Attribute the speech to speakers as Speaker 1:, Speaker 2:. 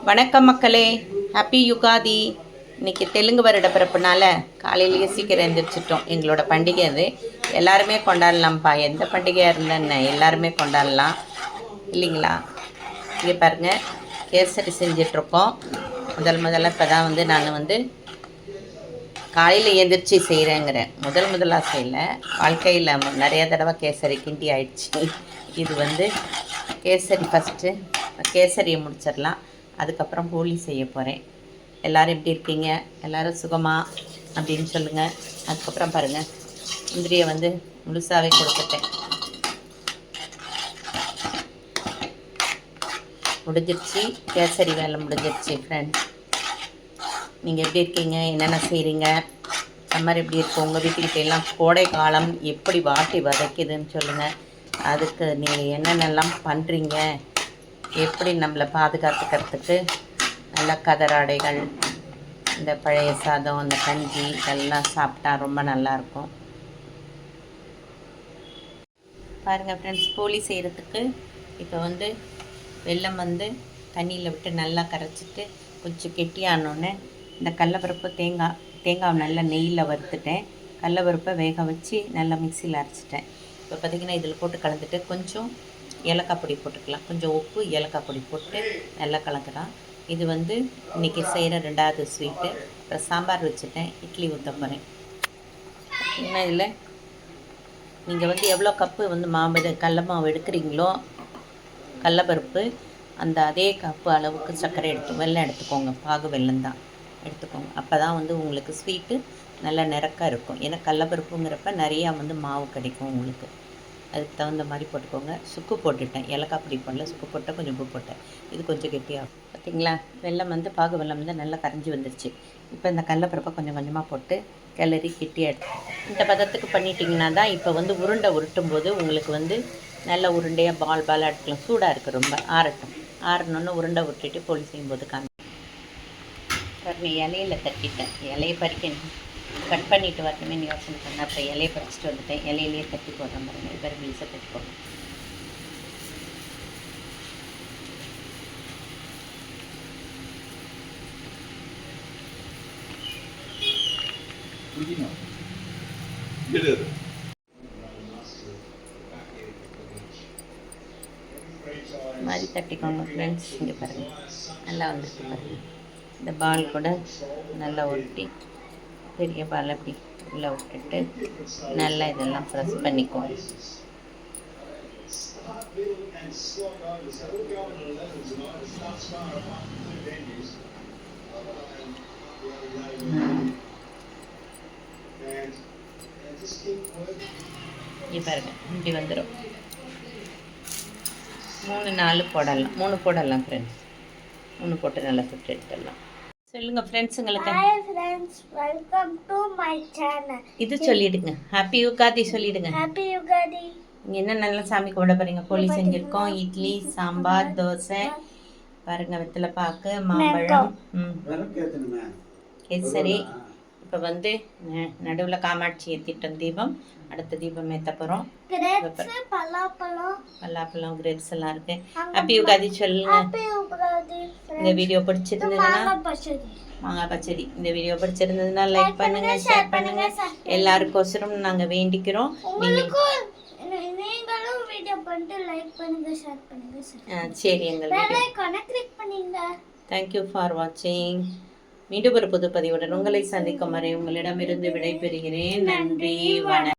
Speaker 1: வணக்கம் மக்களே, ஹாப்பி யுகாதி. இன்றைக்கி தெலுங்கு வருட பிறப்புனால காலையிலேயே சீக்கிரம் எழுந்திரிச்சிட்டோம். எங்களோட பண்டிகை அது. எல்லாருமே கொண்டாடலாம்ப்பா. எந்த பண்டிகையாக இருந்தால் எல்லாருமே கொண்டாடலாம் இல்லைங்களா? இங்கே பாருங்கள், கேசரி செஞ்சிட்ருக்கோம். முதல்ல இப்போ தான் நான் காலையில் எழுந்திரிச்சி செய்கிறேங்கிறேன். முதலாக செய்யலை. வாழ்க்கையில் நிறைய தடவை கேசரி கிண்டி ஆயிடுச்சு. இது கேசரி ஃபஸ்ட்டு கேசரியை முடிச்சிடலாம். அதுக்கப்புறம் போலி செய்ய போகிறேன். எல்லோரும் எப்படி இருக்கீங்க? எல்லோரும் சுகமா அப்படின்னு சொல்லுங்கள். அதுக்கப்புறம் பாருங்கள், முந்திரியை முழுசாகவே கொடுத்துட்டேன். முடிஞ்சிருச்சு, கேசரி வேலை முடிஞ்சிருச்சு. ஃப்ரெண்ட்ஸ், நீங்கள் எப்படி இருக்கீங்க? என்னென்ன செய்கிறீங்க? சம்மர் எப்படி இருக்கும் உங்கள் வீட்டுக்கிட்ட எல்லாம்? கோடை காலம் எப்படி வாட்டி வதைக்குதுன்னு சொல்லுங்கள். அதுக்கு நீங்கள் என்னென்னலாம் பண்ணுறீங்க? எப்படி நம்மளை பாதுகாத்துக்கிறதுக்கு நல்ல கதராடைகள், இந்த பழைய சாதம், இந்த கஞ்சி இதெல்லாம் சாப்பிட்டா ரொம்ப நல்லாயிருக்கும். பாருங்கள் ஃப்ரெண்ட்ஸ், போலி செய்கிறதுக்கு இப்போ வெல்லம் தண்ணியில் விட்டு நல்லா கரைச்சிட்டு கொஞ்சம் கெட்டியானோடனே இந்த கடலப்பருப்பு தேங்காய் நல்லா நெய்யில் வறுத்துட்டேன். கடலப்பருப்பை வேக வச்சு நல்லா மிக்சியில் அரைச்சிட்டேன். இப்போ பார்த்திங்கன்னா இதில் போட்டு கலந்துட்டு கொஞ்சம் ஏலக்காய் பொடி போட்டுக்கலாம். கொஞ்சம் உப்பு, ஏலக்காய் பொடி போட்டு நல்லா கலக்கலாம். இது இன்றைக்கி செய்கிற 2வது ஸ்வீட்டு. அப்புறம் சாம்பார் வச்சுட்டேன். இட்லி ஊற்ற போகிறேன். இன்னும் இதில் நீங்கள் எவ்வளோ கப்பு மாவு கடல மாவு எடுக்கிறீங்களோ, கடலப்பருப்பு அந்த அதே கப்பு அளவுக்கு சர்க்கரை வெல்லம் எடுத்துக்கோங்க. பாகு வெல்லம் தான் எடுத்துக்கோங்க. அப்போ தான் உங்களுக்கு ஸ்வீட்டு நல்லா நிறக்க இருக்கும். ஏன்னா கடலப்பருப்புங்கிறப்ப நிறையா மாவு கிடைக்கும் உங்களுக்கு. அதுக்கு தகுந்த மாதிரி போட்டுக்கோங்க. சுக்கு போட்டுட்டேன். ஏலக்காய் பொடி போடல, சுக்கு போட்டேன், கொஞ்சம் உப்பு போட்டேன். இது கொஞ்சம் கெட்டியாகும். பார்த்திங்களா, வெல்லம் பாகு வெல்லம் நல்லா கரைஞ்சி வந்துருச்சு. இப்போ இந்த கடலப்பருப்பை கொஞ்சம் கொஞ்சமாக போட்டு கிளறி கெட்டியாக இந்த பதத்துக்கு பண்ணிட்டிங்கன்னா தான் இப்போ உருண்டை உருட்டும் போது உங்களுக்கு நல்ல உருண்டையாக பாலாக எடுக்கலாம். சூடாக இருக்குது, ரொம்ப ஆறட்டும். ஆறணுன்னு உருண்டை விட்டுட்டு போலி செய்யும்போது பாருங்கள், இலையில் தட்டிட்டேன். இலையை பறிக்கணும், கட் பண்ணிவிட்டு வரணுமே யோசனை பண்ணேன். அப்புறம் இலையை பறிச்சிட்டு வந்துட்டேன். இலையிலேயே தட்டி போடுறேன் பாருங்கள். இப்போ மீசை தட்டி போடுறேன். மாதிரி தட்டிக்கோங்க ஃப்ரெண்ட்ஸ். இங்கே பாருங்கள், நல்லா வந்துருக்கு பாருங்கள். இந்த பால் கூட நல்லா ஒட்டி பெரிய பால் அப்படி உள்ளே விட்டுட்டு நல்லா இதெல்லாம் ப்ரெஸ் பண்ணிக்கோங்க. இங்கே பாருங்கள், இப்படி வந்துடும். 3-4 போடலாம். 3 போடலாம் ஃப்ரெண்ட்ஸ். 3 போட்டு நல்லா சுட்டு எடுத்துடலாம். சொல்லுங்க ஃப்ரெண்ட்ஸுங்களுக்கு.
Speaker 2: Hi friends, welcome to my channel.
Speaker 1: இது சொல்லிடுங்க, ஹாப்பி யுகாதி சொல்லிடுங்க.
Speaker 2: ஹாப்பி யுகாதி.
Speaker 1: இங்கே என்ன நல்லா சாமி கும்பிட போறீங்க? போலி செஞ்சுருக்கோம். இட்லி, சாம்பார், தோசை, பாருங்க வெத்தலை பாக்கு, மாம்பழம், கேசரி. இப்போ நடுவில் காமாட்சி ஏற்றிட்டோம் தீபம். அடுத்த தீபம் ஏற்ற போகிறோம். பல்லாப்பழம், கிரேப்ஸ் எல்லாம் இருக்கு. ஹாப்பி யுகாதி சொல்லுங்க. இந்த வீடியோ பிடிச்சிருந்ததுன்னா மாங்காய் பச்சடி. இந்த வீடியோ பிடிச்சிருந்ததுன்னா லைக் பண்ணுங்க, ஷேர் பண்ணுங்க. எல்லாருக்கோசரம் நாங்கள் வேண்டிக்கிறோம்.
Speaker 2: நீங்களும் வீடியோ பண்ணிட்டு லைக் பண்ணுங்க, ஷேர் பண்ணுங்க.
Speaker 1: சரி, எங்கள் தேங்க்யூ ஃபார் வாட்சிங். மீண்டும் ஒரு புது பதிவுடன் உங்களை சந்திக்கும் வரை உங்களிடமிருந்து விடைபெறுகிறேன். நன்றி, வணக்கம்.